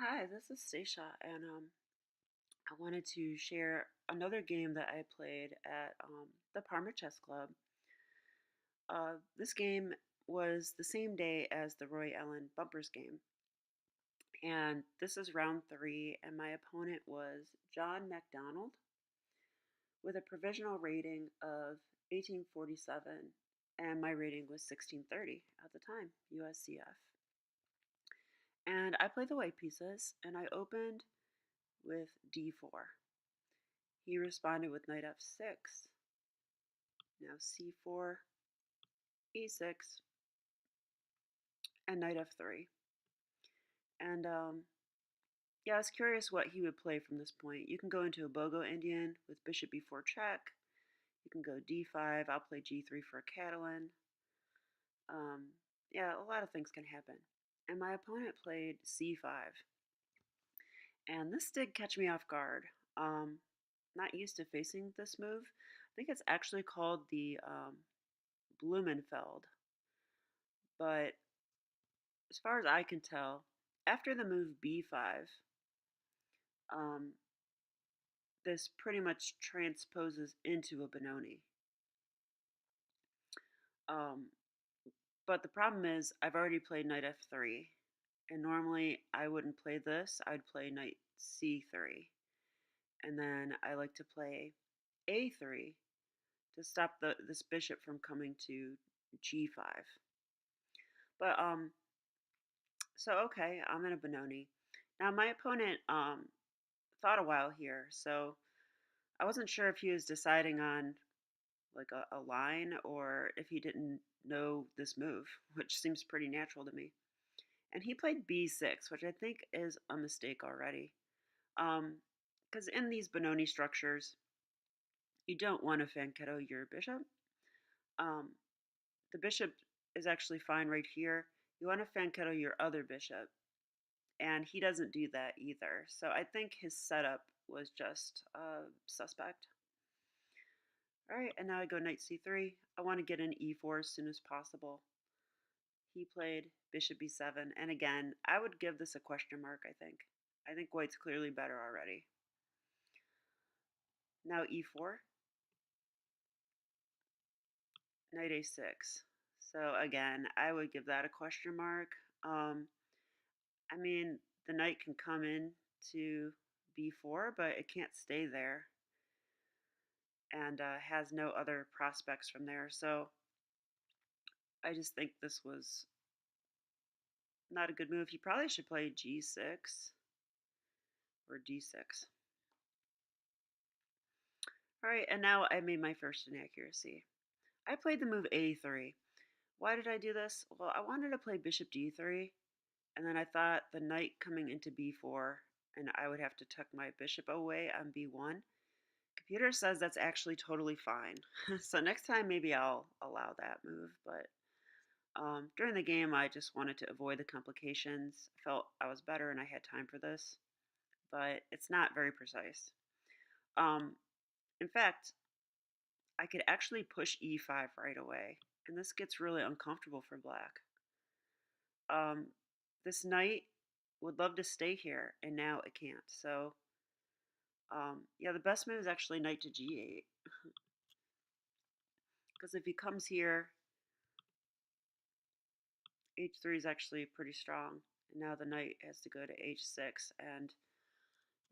Hi, this is Stacia, and I wanted to share another game that I played at the Parma Chess Club. This game was the same day as the Roy Allen Bumpers game, and this is round three, and my opponent was John MacDonald with a provisional rating of 1847, and my rating was 1630 at the time, USCF. And I played the white pieces, and I opened with d4. He responded with knight f6, now c4, e6, and knight f3. And yeah, I was curious what he would play from this point. You can go into a Bogo Indian with bishop b4 check. You can go d5. I'll play g3 for a Catalan. Yeah, a lot of things can happen. And my opponent played c5. And this did catch me off guard. Not used to facing this move. I think it's actually called the Blumenfeld. But as far as I can tell, after the move b5, um, this pretty much transposes into a Benoni. Um, but the problem is, I've already played knight f3, and normally I wouldn't play this. I'd play knight c3, and then I like to play a3 to stop this bishop from coming to g5. But so okay, I'm in a Benoni. Now my opponent thought a while here, so I wasn't sure if he was deciding on like a line or if he didn't know this move, which seems pretty natural to me. And he played b6, which I think is a mistake already. Because in these Benoni structures, you don't want to Fianchetto your bishop. Um, the bishop is actually fine right here. You want to Fianchetto your other bishop, and he doesn't do that either. So I think his setup was just suspect. All right, and now I go knight c3. I want to get an e4 as soon as possible. He played bishop b7, and again, I would give this a question mark, I think. I think white's clearly better already. Now e4, knight a6. So again, I would give that a question mark. I mean, the knight can come in to b4, but it can't stay there, and has no other prospects from there. So I just think this was not a good move. He probably should play g6 or d6. All right, and now I made my first inaccuracy. I played the move a3. Why did I do this? Well, I wanted to play bishop d3, and then I thought the knight coming into b4, and I would have to tuck my bishop away on b1. Computer says that's actually totally fine. So next time maybe I'll allow that move, but during the game I just wanted to avoid the complications. I felt I was better and I had time for this, but it's not very precise. Um, in fact, I could actually push e5 right away, and this gets really uncomfortable for black. This knight would love to stay here, and now it can't. So, yeah, the best move is actually knight to g8. Because if he comes here, h3 is actually pretty strong. And now the knight has to go to h6. And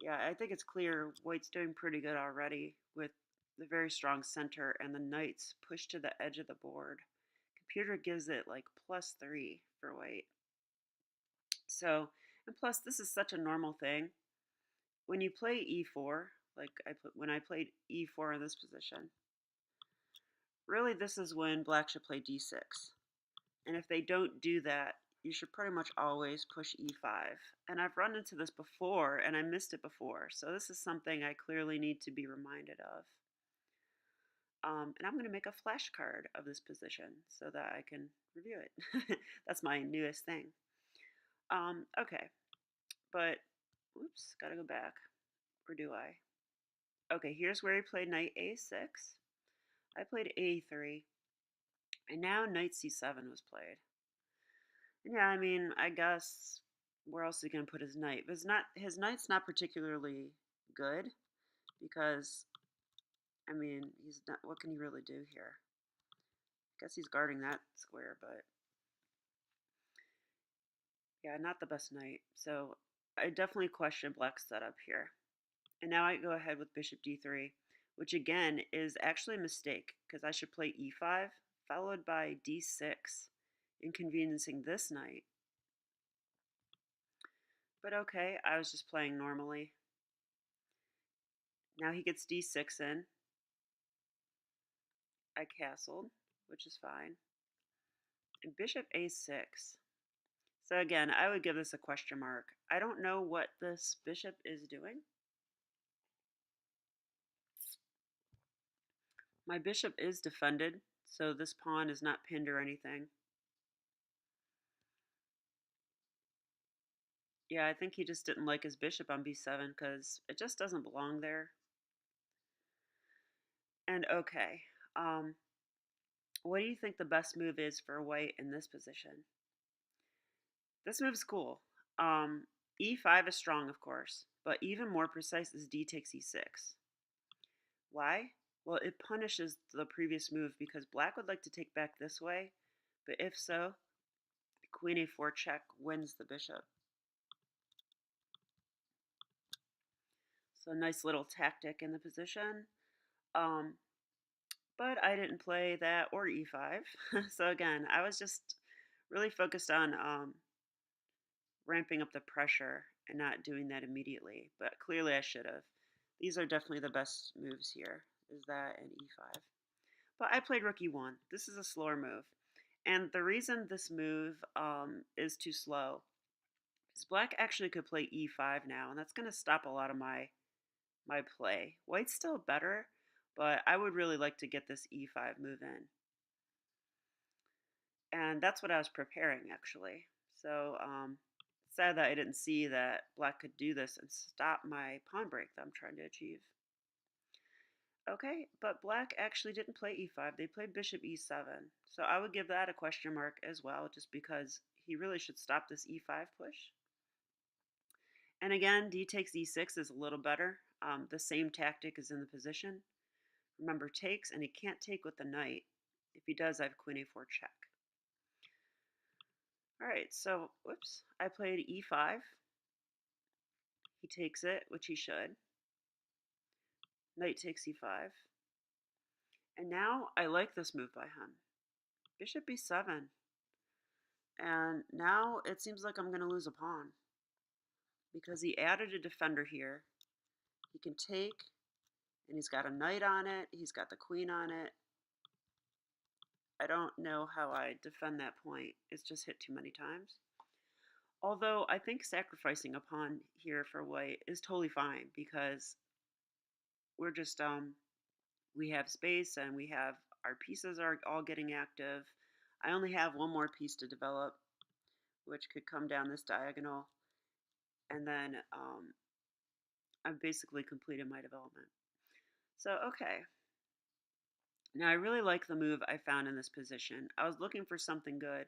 yeah, I think it's clear white's doing pretty good already with the very strong center and the knights pushed to the edge of the board. Computer gives it like +3 for white. So, and plus this is such a normal thing. When you play e4, like when I played e4 in this position, really this is when black should play d6. And if they don't do that, you should pretty much always push e5. And I've run into this before, and I missed it before. So this is something I clearly need to be reminded of. And I'm going to make a flashcard of this position so that I can review it. That's my newest thing. Okay, but, oops, gotta go back. Or do I? Okay, here's where he played knight a6. I played a3. And now knight c7 was played. And yeah, I mean, I guess where else is he going to put his knight? But his knight's not particularly good because, I mean, he's not. What can he really do here? I guess he's guarding that square, but yeah, not the best knight. So I definitely question Black's setup here. And now I go ahead with bishop d3, which again is actually a mistake because I should play e5 followed by d6, inconveniencing this knight. But okay, I was just playing normally. Now he gets d6 in. I castled, which is fine. And bishop a6. So again, I would give this a question mark. I don't know what this bishop is doing. My bishop is defended, so this pawn is not pinned or anything. Yeah, I think he just didn't like his bishop on b7 because it just doesn't belong there. And okay, what do you think the best move is for white in this position? This move's cool. E5 is strong, of course, but even more precise is d takes e6. Why? Well, it punishes the previous move because black would like to take back this way, but if so, queen a4 check wins the bishop. So a nice little tactic in the position. But I didn't play that or e5. So again, I was just really focused on ramping up the pressure and not doing that immediately. But clearly I should have. These are definitely the best moves here, is that and e5. But I played rook e1. This is a slower move. And the reason this move is too slow is black actually could play e5 now, and that's going to stop a lot of my play. White's still better, but I would really like to get this e5 move in. And that's what I was preparing, actually. So sad that I didn't see that black could do this and stop my pawn break that I'm trying to achieve. Okay, but black actually didn't play e5. They played bishop e7. So I would give that a question mark as well, just because he really should stop this e5 push. And again, d takes e6 is a little better. The same tactic is in the position. Remember, takes, and he can't take with the knight. If he does, I have queen a4 check. All right, so, whoops, I played e5. He takes it, which he should. Knight takes e5. And now I like this move by him. Bishop b7. And now it seems like I'm going to lose a pawn because he added a defender here. He can take, and he's got a knight on it. He's got the queen on it. I don't know how I defend that point. It's just hit too many times. Although I think sacrificing a pawn here for white is totally fine because we're just we have space and we have our pieces are all getting active. I only have one more piece to develop, which could come down this diagonal, and then I've basically completed my development. So okay. Now I really like the move I found in this position. I was looking for something good,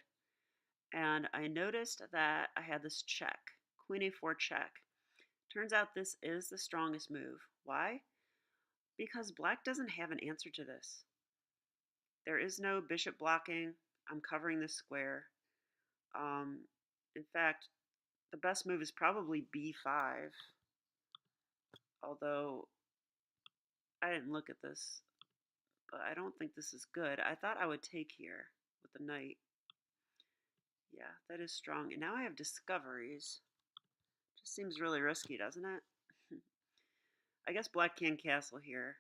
and I noticed that I had this check, queen a4 check. Turns out this is the strongest move. Why? Because black doesn't have an answer to this. There is no bishop blocking. I'm covering this square. In fact, the best move is probably b5, although I didn't look at this, but I don't think this is good. I thought I would take here with the knight. Yeah, that is strong. And now I have discoveries. Just seems really risky, doesn't it? I guess black can castle here,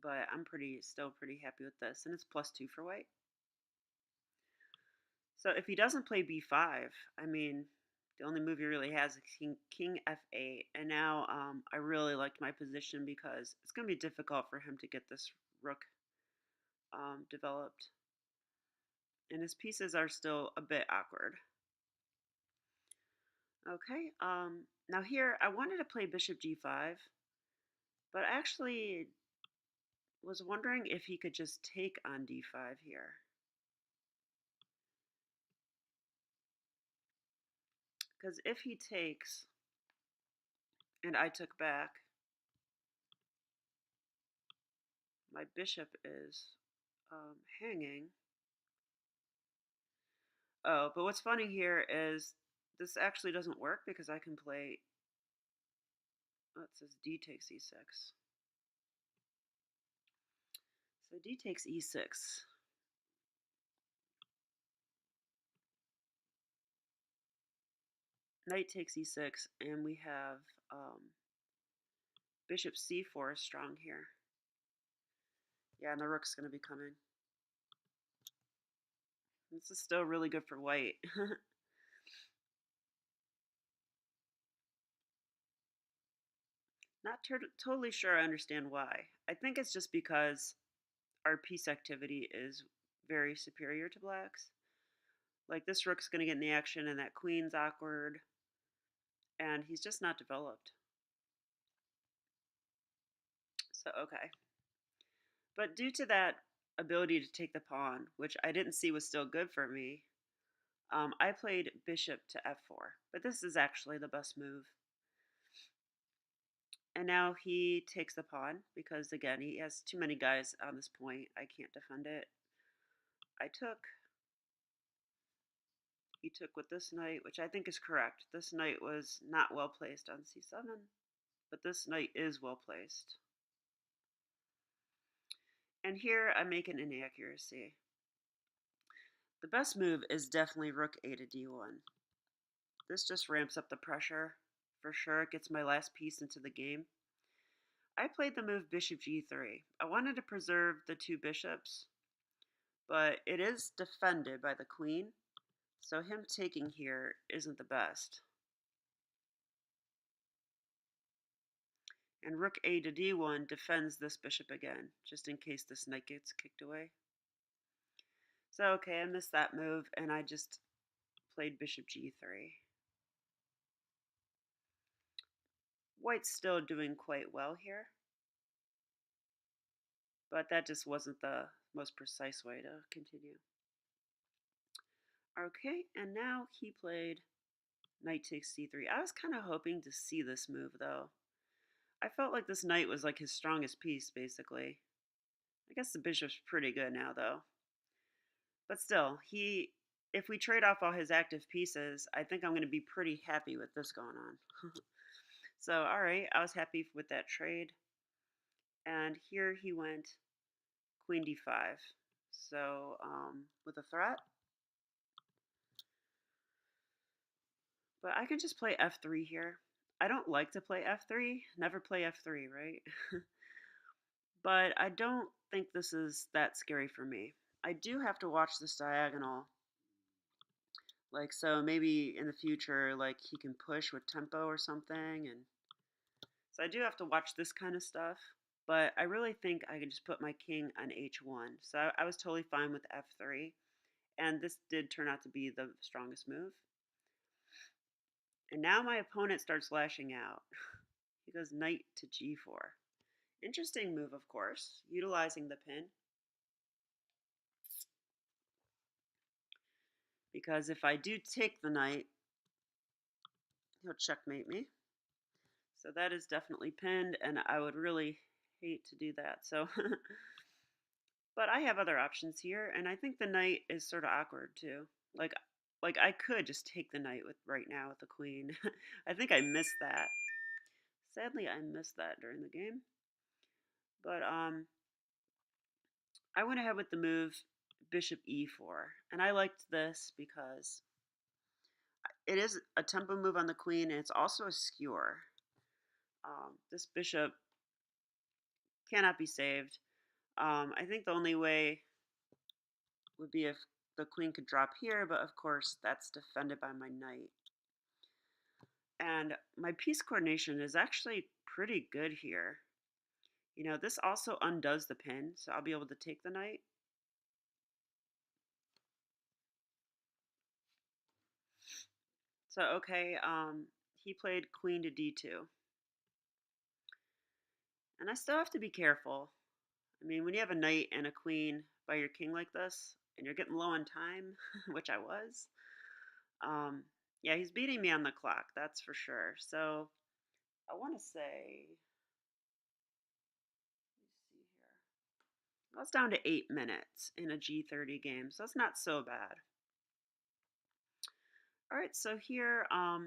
but I'm still pretty happy with this, and it's +2 for white. So if he doesn't play b5, I mean, the only move he really has is king f8, and now I really liked my position because it's going to be difficult for him to get this rook developed, and his pieces are still a bit awkward. Okay, now here I wanted to play bishop g5, but I actually was wondering if he could just take on d5 here. Because if he takes and I took back, my bishop is hanging. Oh, but what's funny here is this actually doesn't work because I can play, oh, it says d takes e6. So d takes e6. Knight takes e6, and we have bishop c4 is strong here. Yeah, and the rook's going to be coming. This is still really good for white. Not totally sure I understand why. I think it's just because our piece activity is very superior to black's. Like, this rook's going to get in the action, and that queen's awkward, and he's just not developed. So, okay. But due to that ability to take the pawn, which I didn't see was still good for me, I played bishop to f4. But this is actually the best move. And now he takes the pawn because, again, he has too many guys on this point. I can't defend it. I took. He took with this knight, which I think is correct. This knight was not well placed on c7, but this knight is well placed. And here I make an inaccuracy. The best move is definitely rook a to d1. This just ramps up the pressure. For sure, it gets my last piece into the game. I played the move bishop g3. I wanted to preserve the two bishops, but it is defended by the queen, so him taking here isn't the best. And rook a to d1 defends this bishop again, just in case this knight gets kicked away. So, okay, I missed that move, and I just played bishop g3. White's still doing quite well here, but that just wasn't the most precise way to continue. Okay, and now he played knight takes c3. I was kind of hoping to see this move, though. I felt like this knight was like his strongest piece, basically. I guess the bishop's pretty good now, though. But still, if we trade off all his active pieces, I think I'm going to be pretty happy with this going on. So, all right, I was happy with that trade. And here he went queen d5. So, with a threat. But I can just play f3 here. I don't like to play f3. Never play f3, right? But I don't think this is that scary for me. I do have to watch this diagonal. Like, so maybe in the future, like, he can push with tempo or something. And so I do have to watch this kind of stuff. But I really think I can just put my king on h1. So I was totally fine with f3. And this did turn out to be the strongest move. And now my opponent starts lashing out. He goes knight to g4. Interesting move, of course, utilizing the pin. Because if I do take the knight, he'll checkmate me. So that is definitely pinned, and I would really hate to do that. So, but I have other options here, and I think the knight is sort of awkward too. Like I could just take the knight with right now with the queen. I think I missed that. Sadly, I missed that during the game. But I went ahead with the move bishop e4, and I liked this because it is a tempo move on the queen, and it's also a skewer. This bishop cannot be saved. I think the only way would be if the queen could drop here, but of course that's defended by my knight. And my piece coordination is actually pretty good here. You know, this also undoes the pin, so I'll be able to take the knight. So, okay, he played queen to d2. And I still have to be careful. I mean, when you have a knight and a queen by your king like this, and you're getting low on time, which I was, Yeah, he's beating me on the clock, that's for sure. So I want to say, let's see here. That's down to 8 minutes in a G30 game, so that's not so bad. All right, so here I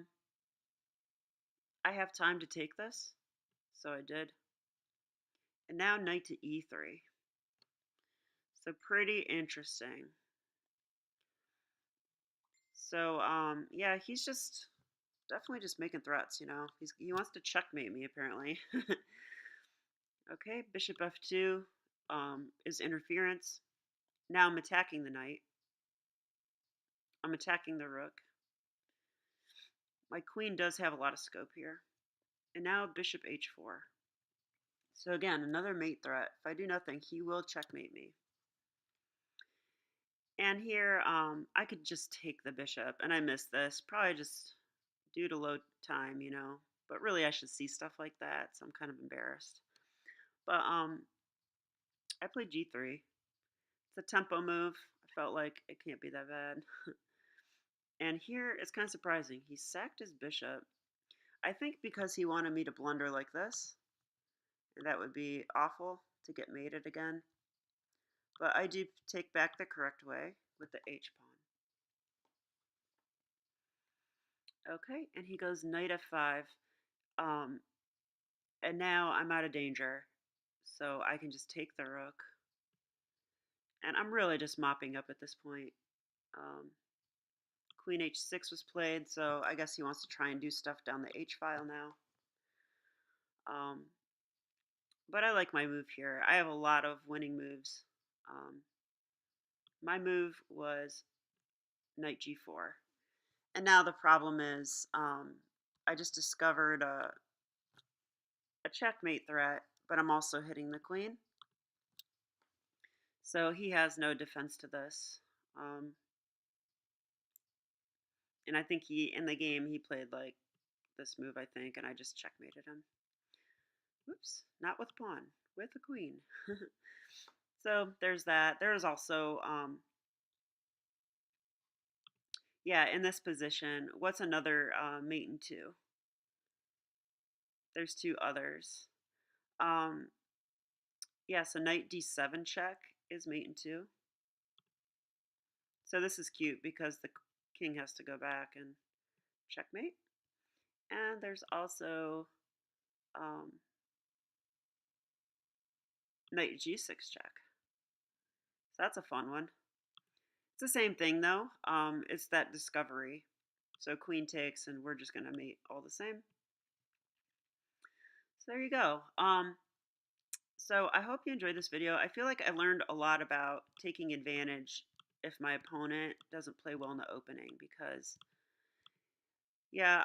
have time to take this, so I did. And now knight to E3. So pretty interesting. So yeah, he's just definitely just making threats, you know. He wants to checkmate me apparently. Okay, bishop f2 is interference. Now I'm attacking the knight. I'm attacking the rook. My queen does have a lot of scope here. And now bishop h4. So again, another mate threat. If I do nothing, he will checkmate me. And here, I could just take the bishop, and I missed this, probably just due to low time, you know. But really, I should see stuff like that, so I'm kind of embarrassed. But I played g3. It's a tempo move. I felt like it can't be that bad. And here, it's kind of surprising. He sacked his bishop. I think because he wanted me to blunder like this, and that would be awful to get mated again. But I do take back the correct way with the h pawn. Okay, and he goes knight f5. Um, and now I'm out of danger. So I can just take the rook. And I'm really just mopping up at this point. Um, Queen h6 was played, so I guess he wants to try and do stuff down the h file now. Um, but I like my move here. I have a lot of winning moves. My move was knight g4. And now the problem is I just discovered a checkmate threat, but I'm also hitting the queen. So he has no defense to this. And I think in the game, he played like this move, I think, and I just checkmated him. Whoops, not with pawn, with a queen. So there's that. There's also, yeah, in this position, what's another mate in two? There's two others. Um, yeah, so knight d7 check is mate in two. So this is cute because the king has to go back and checkmate. And there's also um, knight g6 check. So that's a fun one. It's the same thing though. It's that discovery. So queen takes, and we're just gonna mate all the same. So there you go. So I hope you enjoyed this video. I feel like I learned a lot about taking advantage if my opponent doesn't play well in the opening because, yeah,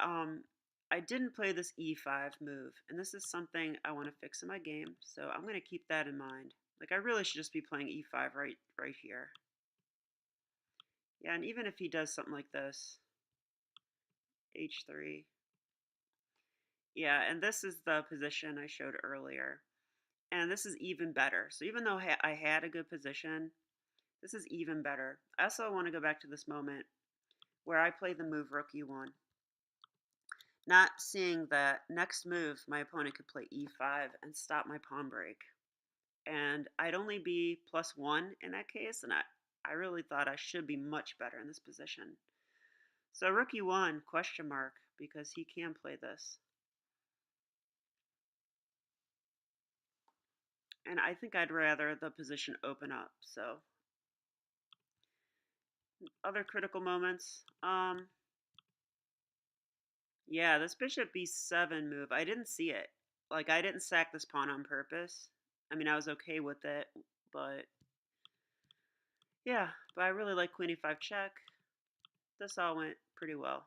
I didn't play this e5 move, and this is something I want to fix in my game. So I'm gonna keep that in mind. Like I really should just be playing e5 right here. Yeah, and even if he does something like this, h3. Yeah, and this is the position I showed earlier. And this is even better. So even though I had a good position, this is even better. I also want to go back to this moment where I play the move rook e1. Not seeing that next move, my opponent could play e5 and stop my pawn break. And I'd only be +1 in that case, and I really thought I should be much better in this position. So rook e1, question mark, because he can play this. And I think I'd rather the position open up. So other critical moments. Yeah, this bishop b7 move, I didn't see it. Like I didn't sack this pawn on purpose. I mean, I was okay with it, but yeah, but I really like queen e5 check. This all went pretty well.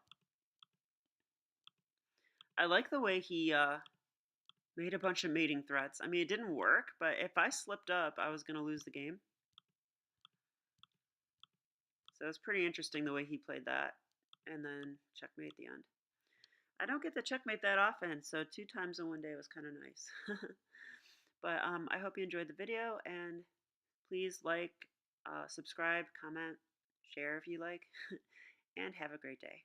I like the way he made a bunch of mating threats. I mean, it didn't work, but if I slipped up, I was going to lose the game. So it's pretty interesting the way he played that. And then checkmate at the end. I don't get to checkmate that often, so 2 times in one day was kind of nice. But I hope you enjoyed the video, and please like, subscribe, comment, share if you like, and have a great day.